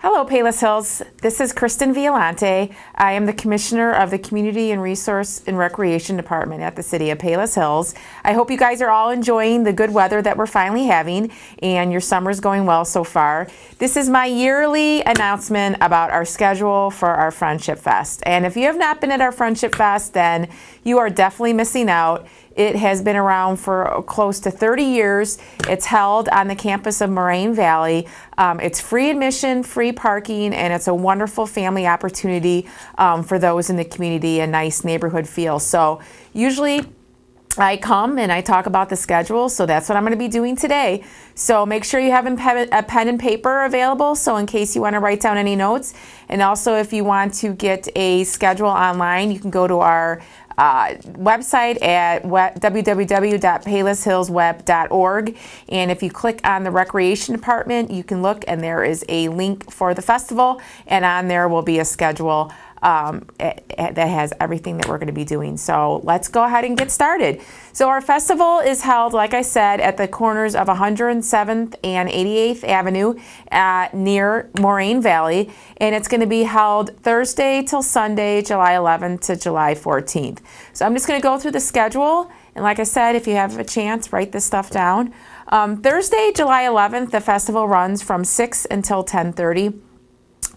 Hello, Palos Hills. This is Kristen Violante. I am the Commissioner of the Community and Resource and Recreation Department at the City of Palos Hills. I hope you guys are all enjoying the good weather that we're finally having and your summer's going well so far. This is my yearly announcement about our schedule for our Friendship Fest. And if you have not been at our Friendship Fest, then you are definitely missing out. It has been around for close to 30 years. It's held on the campus of Moraine Valley. It's free admission, free parking, and it's a wonderful family opportunity for those in the community, a nice neighborhood feel. So usually I come and I talk about the schedule, so that's what I'm going to be doing today. So make sure you have a pen and paper available, so in case you want to write down any notes. And also if you want to get a schedule online, you can go to our website at www.paloshillsweb.org, and if you click on the recreation department, you can look and there is a link for the festival, and on there will be a schedule that has everything that we're going to be doing. So let's go ahead and get started. So our festival is held, like I said, at the corners of 107th and 88th Avenue near Moraine Valley, and it's going to be held Thursday till Sunday, July 11th to July 14th. So I'm just going to go through the schedule, and like I said, if you have a chance, write this stuff down. Thursday, July 11th, the festival runs from 6 until 10:30.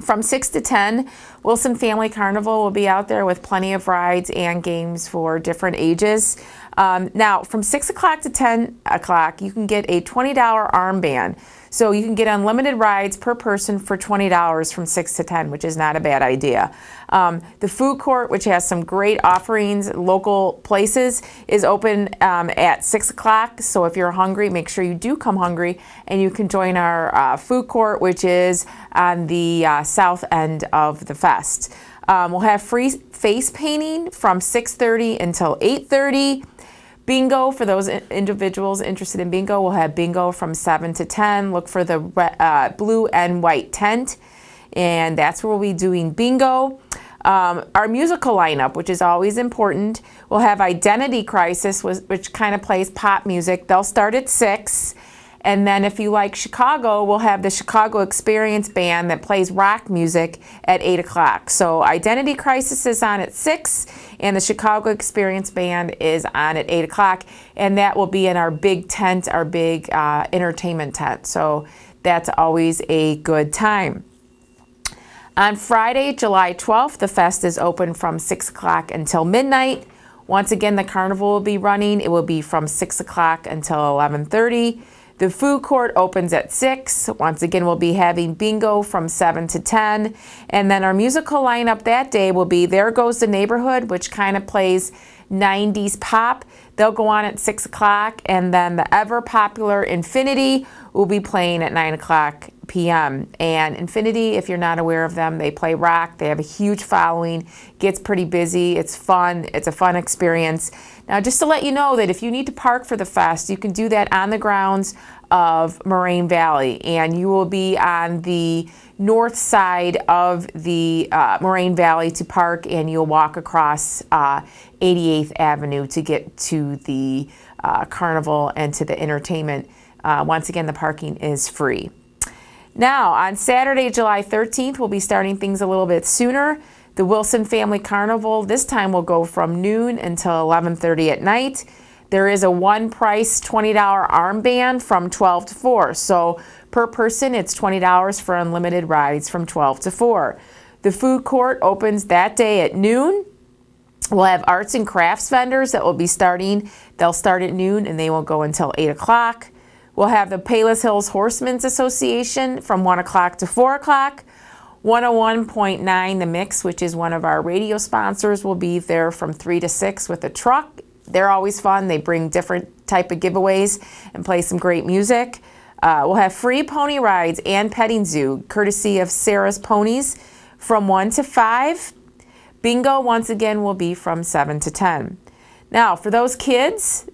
From 6 to 10, Wilson Family Carnival will be out there with plenty of rides and games for different ages. Now, from 6 o'clock to 10 o'clock, you can get a $20 armband. So you can get unlimited rides per person for $20 from 6 to 10, which is not a bad idea. The food court, which has some great offerings, local places, is open at 6 o'clock. So if you're hungry, make sure you do come hungry, and you can join our food court, which is on the south end of the fest. We'll have free face painting from 6:30 until 8:30. Bingo, for those individuals interested in bingo, we'll have bingo from 7 to 10. Look for the blue and white tent, and that's where we'll be doing bingo. Our musical lineup, which is always important, we'll have Identity Crisis, which kind of plays pop music. They'll start at 6. And then if you like Chicago, we'll have the Chicago Experience Band that plays rock music at 8 o'clock. So Identity Crisis is on at 6, and the Chicago Experience Band is on at 8 o'clock. And that will be in our big tent, our big entertainment tent. So that's always a good time. On Friday, July 12th, the fest is open from 6 o'clock until midnight. Once again, the carnival will be running. It will be from 6 o'clock until 11:30. The food court opens at 6. Once again, we'll be having bingo from 7 to 10. And then our musical lineup that day will be There Goes the Neighborhood, which kind of plays 90s pop. They'll go on at 6 o'clock. And then the ever popular Infinity will be playing at 9 o'clock p.m. And Infinity, if you're not aware of them, they play rock. They have a huge following. Gets pretty busy. It's fun. It's a fun experience. Now, just to let you know that if you need to park for the fest, you can do that on the grounds of Moraine Valley, and you will be on the north side of the Moraine Valley to park, and you'll walk across 88th Avenue to get to the carnival and to the entertainment. Once again, the parking is free. Now, on Saturday, July 13th, we'll be starting things a little bit sooner. The Wilson Family Carnival this time will go from noon until 11:30 at night. There is a one-price $20 armband from 12 to 4. So per person, it's $20 for unlimited rides from 12 to 4. The food court opens that day at noon. We'll have arts and crafts vendors that will be starting. They'll start at noon and they will go until 8 o'clock. We'll have the Palos Hills Horsemen's Association from 1 o'clock to 4 o'clock. 101.9 The Mix, which is one of our radio sponsors, will be there from 3 to 6 with a truck. They're always fun. They bring different type of giveaways and play some great music. We'll have free pony rides and petting zoo, courtesy of Sarah's Ponies, from 1 to 5. Bingo, once again, will be from 7 to 10. Now, for those kids,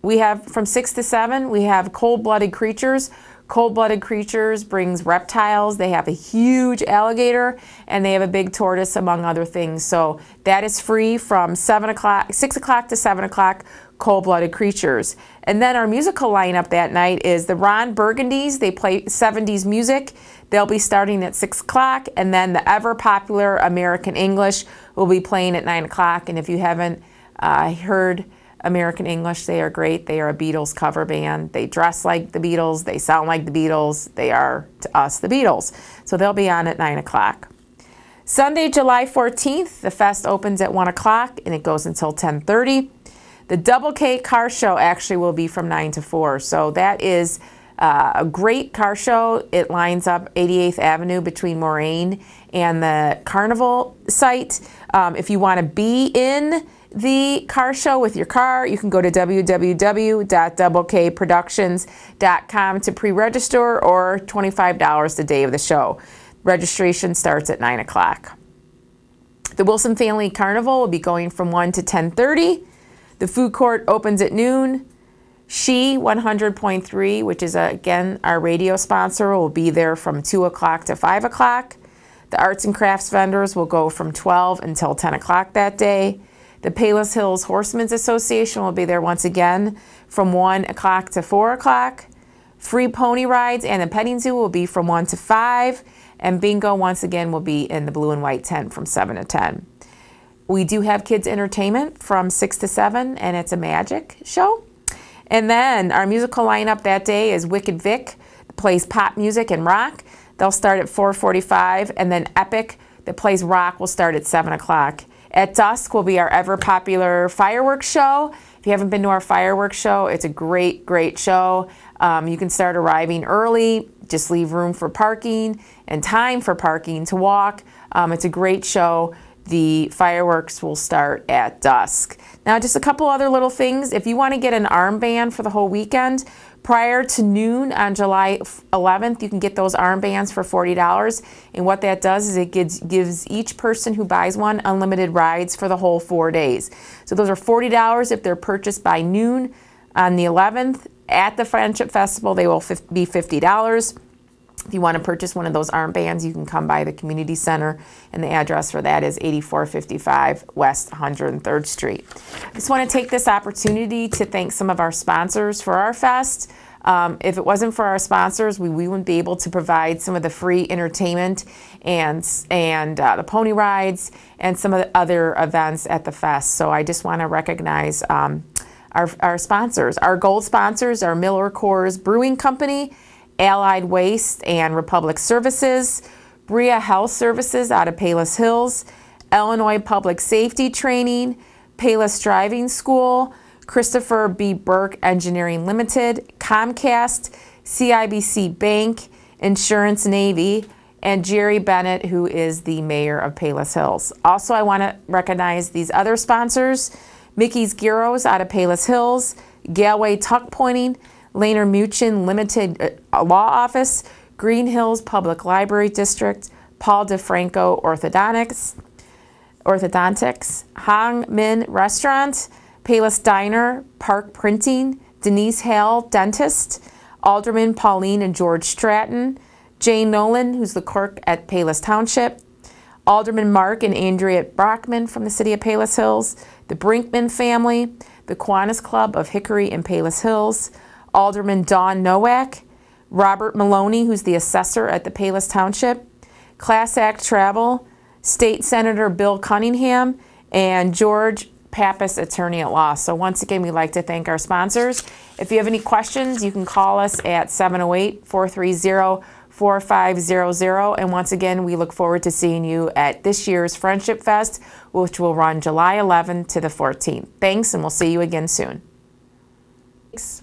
we have from 6 to 7, we have Cold-Blooded Creatures. Cold-Blooded Creatures brings reptiles. They have a huge alligator, and they have a big tortoise, among other things. So that is free from 6 o'clock to 7 o'clock, Cold-Blooded Creatures. And then our musical lineup that night is the Ron Burgundys. They play 70s music. They'll be starting at 6 o'clock, and then the ever popular American English will be playing at 9 o'clock. And if you haven't heard American English, they are great. They are a Beatles cover band. They dress like the Beatles. They sound like the Beatles. They are, to us, the Beatles. So they'll be on at 9 o'clock. Sunday, July 14th, the fest opens at 1 o'clock, and it goes until 10:30. The Double K Car Show actually will be from 9 to 4. So that is a great car show. It lines up 88th Avenue between Moraine and the Carnival site. If you want to be in the car show with your car, you can go to www.doublekproductions.com to pre-register, or $25 the day of the show. Registration starts at 9 o'clock. The Wilson Family Carnival will be going from 1 to 10:30. The food court opens at noon. She 100.3, which is, again, our radio sponsor, will be there from 2 o'clock to 5 o'clock. The arts and crafts vendors will go from 12 until 10 o'clock that day. The Palos Hills Horsemen's Association will be there once again from 1 o'clock to 4 o'clock. Free pony rides and the petting zoo will be from 1 to 5. And bingo, once again, will be in the blue and white tent from 7 to 10. We do have kids' entertainment from 6 to 7, and it's a magic show. And then our musical lineup that day is Wicked Vic, that plays pop music and rock. They'll start at 4:45, and then Epic, that plays rock, will start at 7 o'clock. At dusk will be our ever popular fireworks show. If you haven't been to our fireworks show, it's a great, great show. You can start arriving early, just leave room for parking and time for parking to walk. It's a great show. The fireworks will start at dusk. Now, just a couple other little things. If you want to get an armband for the whole weekend, prior to noon on July 11th, you can get those armbands for $40. And what that does is it gives each person who buys one unlimited rides for the whole 4 days. So those are $40 if they're purchased by noon on the 11th. At the Friendship Festival, they will be $50. If you want to purchase one of those armbands, you can come by the community center, and the address for that is 8455 West 103rd Street. I just want to take this opportunity to thank some of our sponsors for our fest. If it wasn't for our sponsors, we wouldn't be able to provide some of the free entertainment and the pony rides and some of the other events at the fest. So I just want to recognize our sponsors. Our gold sponsors are Miller Coors Brewing Company, Allied Waste and Republic Services, Bria Health Services out of Palos Hills, Illinois Public Safety Training, Palos Driving School, Christopher B. Burke Engineering Limited, Comcast, CIBC Bank, Insurance Navy, and Jerry Bennett, who is the mayor of Palos Hills. Also, I want to recognize these other sponsors: Mickey's Gyros out of Palos Hills, Galway Tuck Pointing, Laner Muchin Limited Law Office, Green Hills Public Library District, Paul DeFranco Orthodontics, Hong Min Restaurant, Palos Diner, Park Printing, Denise Hale Dentist, Alderman Pauline and George Stratton, Jane Nolan, who's the clerk at Palos Township, Alderman Mark and Andrea Brockman from the city of Palos Hills, the Brinkman family, the Kiwanis Club of Hickory and Palos Hills, Alderman Dawn Nowak, Robert Maloney, who's the assessor at the Palos Township, Class Act Travel, State Senator Bill Cunningham, and George Pappas, attorney at law. So once again, we'd like to thank our sponsors. If you have any questions, you can call us at 708-430-4500. And once again, we look forward to seeing you at this year's Friendship Fest, which will run July 11th to the 14th. Thanks, and we'll see you again soon. Thanks.